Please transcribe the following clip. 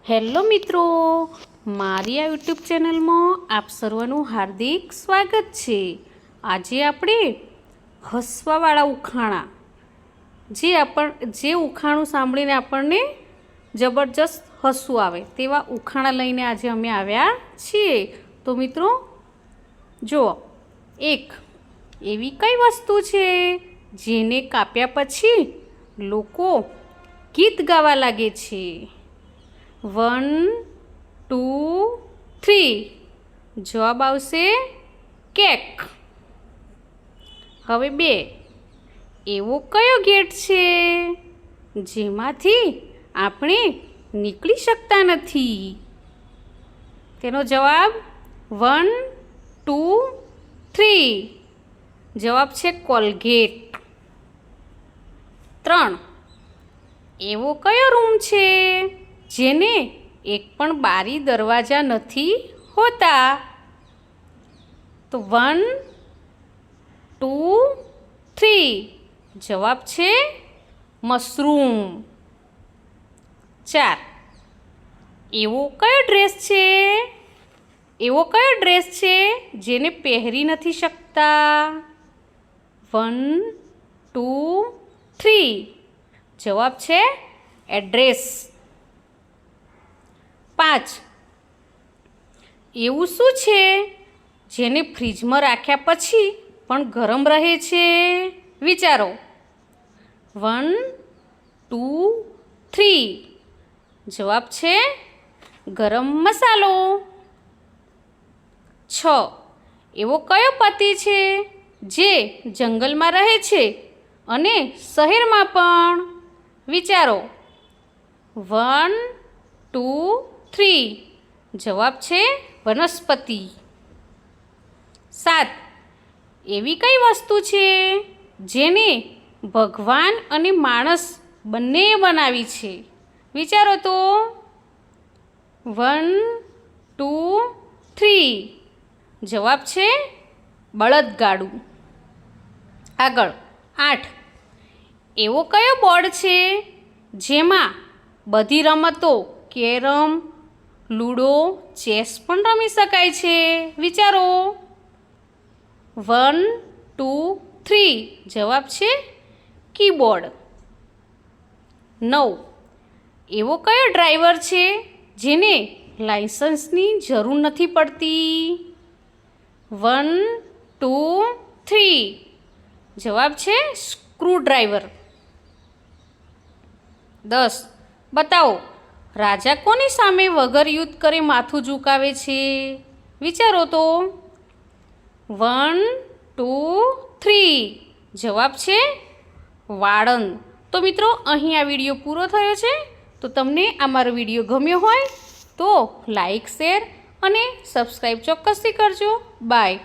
Hello મિત્રો, મારી આ યુટ્યુબ ચેનલમાં આપ સર્વનું હાર્દિક સ્વાગત છે। આજે આપણે હસવાવાળા ઉખાણા જે ઉખાણું સાંભળીને આપણને જબરજસ્ત હસવું આવે તેવા ઉખાણા લઈને આજે અમે આવ્યા છીએ। તો મિત્રો જુઓ, એક એવી કઈ વસ્તુ છે જેને કાપ્યા પછી લોકો ગીત ગાવા લાગે છે? 1, 2, 3 જવાબ આવશે કેક। હવે 2 એવો કયો ગેટ છે જેમાંથી આપણે નીકળી શકતા નથી? તેનો જવાબ 1, 2, 3 જવાબ છે કોલગેટ। 3 એવો કયો રૂમ છે જેને એક પણ બારી દરવાજા નથી હોતા? તો 1, 2, 3 જવાબ છે મશરૂમ। 4 એવો કયો ડ્રેસ છે જેને પહેરી નથી શકતા? 1, 2, 3 જવાબ છે એડ્રેસ। 5 એવું શું છે જેને ફ્રીજમાં રાખ્યા પછી પણ ગરમ રહે છે? વિચારો। 1, 2, 3 જવાબ છે ગરમ મસાલો। 6 એવો કયો પતિ છે જે જંગલમાં રહે છે અને શહેરમાં પણ? વિચારો। 1, 2, 3 જવાબ છે વનસ્પતિ। 7 એવી કઈ વસ્તુ છે જેને ભગવાન અને માણસ બંનેએ બનાવી છે? વિચારો તો। 1, 2, 3 જવાબ છે બળદગાડું। આગળ 8 એવો કયો બોર્ડ છે જેમાં બધી રમતો કેરમ, લૂડો, ચેસ પણ રમી શકાય છે? વિચારો। 1, 2, 3 જવાબ છે કીબોર્ડ। 9 એવો કયો ડ્રાઈવર છે જેને લાયસન્સની જરૂર નથી પડતી? 1, 2, 3 જવાબ છે સ્ક્રૂડ્રાઈવર। 10 બતાવો, રાજા કોની સામે વગર યુદ્ધ કરે માથું ઝુકાવે છે? વિચારો તો। 1, 2, 3 જવાબ છે વાળંદ। તો મિત્રો, અહીં આ વિડીયો પૂરો થયો છે। તો તમને આ મારો વિડીયો ગમ્યો હોય તો લાઈક, શેર અને સબસ્ક્રાઈબ ચોક્કસથી કરજો। બાય।